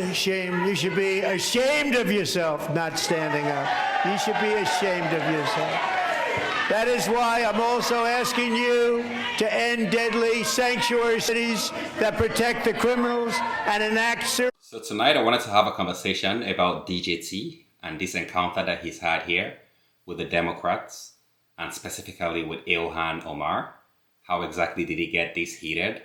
a shame. You should be ashamed of yourself not standing up. You should be ashamed of yourself. That is why I'm also asking you to end deadly sanctuary cities that protect the criminals and enact serious. So tonight I wanted to have a conversation about DJT and this encounter that he's had here with the Democrats and specifically with Ilhan Omar. How exactly did he get this heated?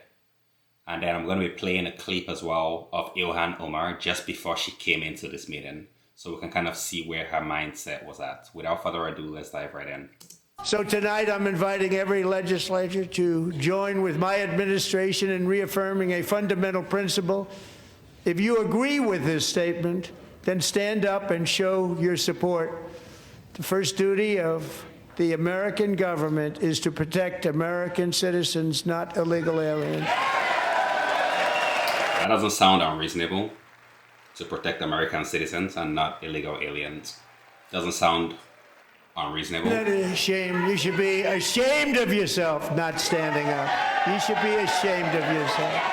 And then I'm going to be playing a clip as well of Ilhan Omar just before she came into this meeting, so we can kind of see where her mindset was at. Without further ado, let's dive right in. So tonight I'm inviting every legislator to join with my administration in reaffirming a fundamental principle. If you agree with this statement, then stand up and show your support. The first duty of the American government is to protect American citizens, not illegal aliens. That doesn't sound unreasonable. To protect American citizens and not illegal aliens. Doesn't sound unreasonable. That is a shame. You should be ashamed of yourself not standing up. You should be ashamed of yourself.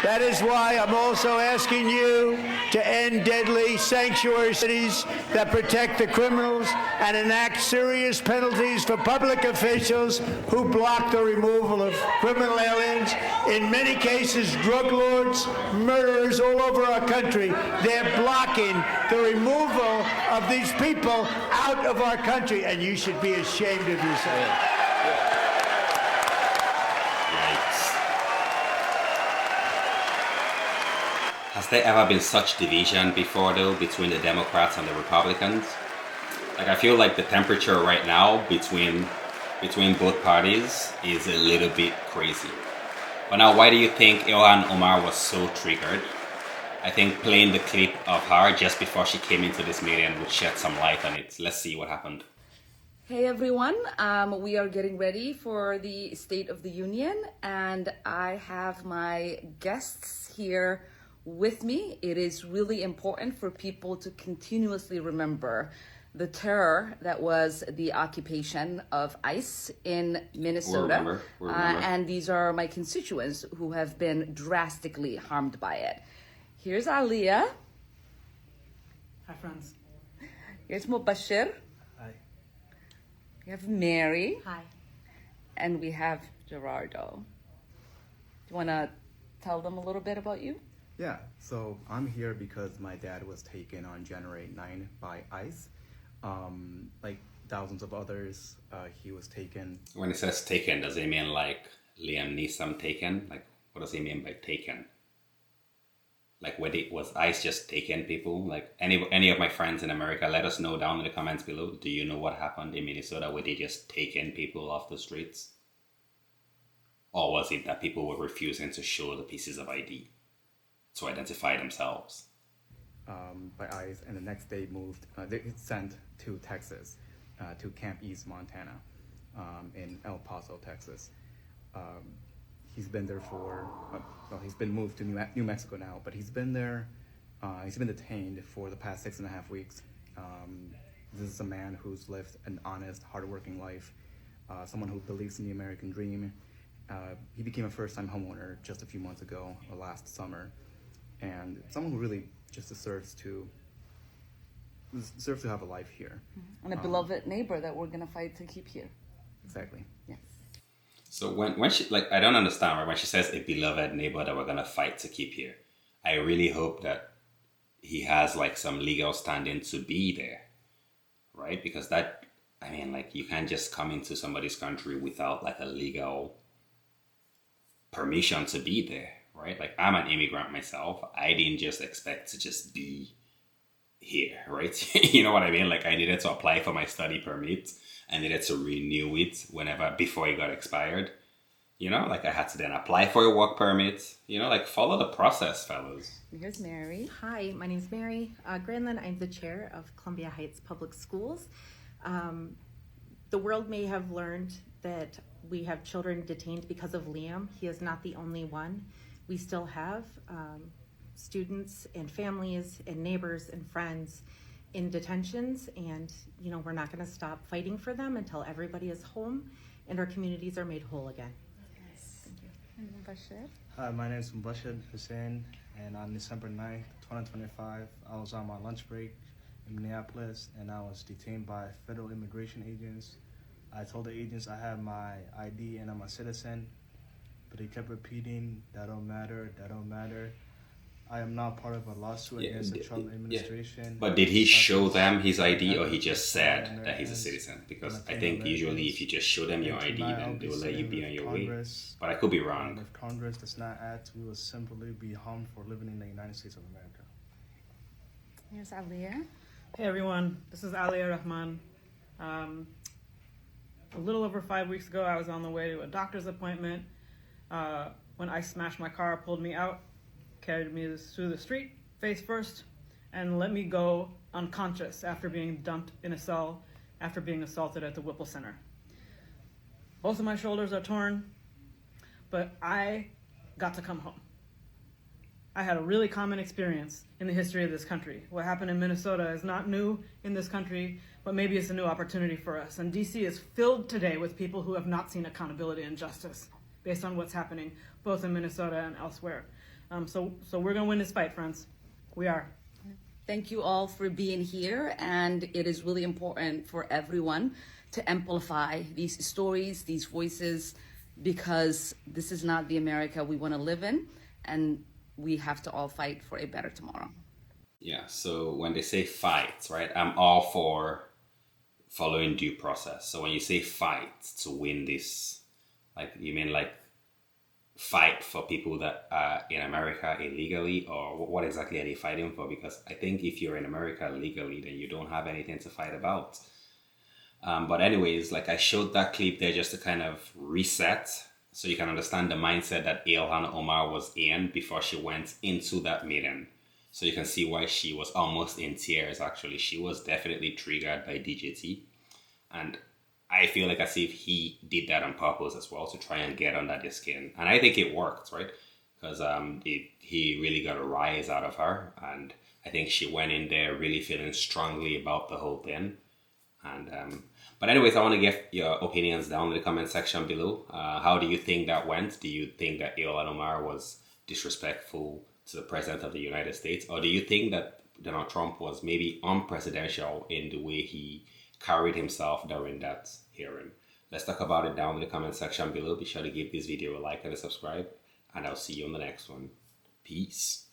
That is why I'm also asking you to end deadly sanctuary cities that protect the criminals and enact serious penalties for public officials who block the removal of criminal aliens. In many cases, drug lords, murderers all over our country, they're blocking the removal of these people out of our country, and you should be ashamed of yourself. Has there ever been such division before, though, between the Democrats and the Republicans? Like, I feel like the temperature right now between both parties is a little bit crazy. But now, why do you think Ilhan Omar was so triggered? I think playing the clip of her just before she came into this meeting would shed some light on it. Let's see what happened. Hey everyone, we are getting ready for the State of the Union, and I have my guests here with me. It is really important for people to continuously remember the terror that was the occupation of ICE in Minnesota. We'll remember. And these are my constituents who have been drastically harmed by it. Here's Aliyah. Hi, friends. Here's Mubashir. Hi. We have Mary. Hi. And we have Gerardo. Do you want to tell them a little bit about you? Yeah, so I'm here because my dad was taken on January 9 by ICE. Like thousands of others, he was taken. When it says taken, does it mean like Liam Neeson taken? Like, what does he mean by taken? Like, was ICE just taking people? Like, any of my friends in America, let us know down in the comments below. Do you know what happened in Minnesota where they just taken people off the streets? Or was it that people were refusing to show the pieces of ID to identify themselves? By ICE, and the next day moved, they sent to Texas, to Camp East, Montana, in El Paso, Texas. He's been there for, he's been moved to New Mexico now, but he's been there, he's been detained for the past 6.5 weeks. This is a man who's lived an honest, hardworking life, someone who believes in the American dream. He became a first-time homeowner just a few months ago, last summer, and someone who really just deserves to have a life here. And a beloved neighbor that we're going to fight to keep here. Exactly. Yes. So when she, like, I don't understand, right? When she says a beloved neighbor that we're going to fight to keep here, I really hope that he has like some legal standing to be there, right? Because that, I mean, like, you can't just come into somebody's country without like a legal permission to be there, right? Like, I'm an immigrant myself. I didn't just expect to just be here, right? You know what I mean? Like, I needed to apply for my study permit. I needed to renew it before it got expired. You know, like, I had to then apply for a work permit. You know, like, follow the process, fellas. Here's Mary. Hi, my name's Mary Granlund. I'm the chair of Columbia Heights Public Schools. The world may have learned that we have children detained because of Liam. He is not the only one. We still have students and families and neighbors and friends in detentions, and we're not going to stop fighting for them until everybody is home and our communities are made whole again. Yes. Thank you. And Bashir? Hi, my name is Mubashir Hussein, and on December 9th, 2025, I was on my lunch break in Minneapolis, and I was detained by federal immigration agents. I told the agents I had my ID and I'm a citizen, but they kept repeating, that don't matter, that don't matter. I am not part of a lawsuit against the Trump administration. But did he show them his ID, or he just said that he's a citizen? Because I think usually if you just show them your ID, then they will let you be on your way. But I could be wrong. If Congress does not act, we will simply be harmed for living in the United States of America. Here's Alia. Hey everyone, this is Alia Rahman. A little over 5 weeks ago, I was on the way to a doctor's appointment when ICE smashed my car, pulled me out, carried me through the street, face first, and let me go unconscious after being dumped in a cell after being assaulted at the Whipple Center. Both of my shoulders are torn, but I got to come home. I had a really common experience in the history of this country. What happened in Minnesota is not new in this country, but maybe it's a new opportunity for us. And DC is filled today with people who have not seen accountability and justice based on what's happening both in Minnesota and elsewhere. So we're gonna win this fight, friends. We are. Thank you all for being here, and it is really important for everyone to amplify these stories, these voices, because this is not the America we want to live in, and we have to all fight for a better tomorrow. Yeah, so when they say fight, right, I'm all for following due process. So when you say fight to win this, like, you mean like fight for people that are in America illegally, or what exactly are they fighting for? Because I think if you're in America legally, then you don't have anything to fight about. But anyways, like, I showed that clip there just to kind of reset, so you can understand the mindset that Ilhan Omar was in before she went into that meeting. So you can see why she was almost in tears, actually. She was definitely triggered by DJT. And I feel like as if he did that on purpose as well, to try and get under their skin. And I think it worked, right? Because he really got a rise out of her. And I think she went in there really feeling strongly about the whole thing. And but anyways, I want to get your opinions down in the comment section below. How do you think that went? Do you think that Ilhan Omar was disrespectful to the President of the United States? Or do you think that Donald Trump was maybe unpresidential in the way he carried himself during that hearing? Let's talk about it down in the comment section below. Be sure to give this video a like and a subscribe, and I'll see you on the next one. Peace.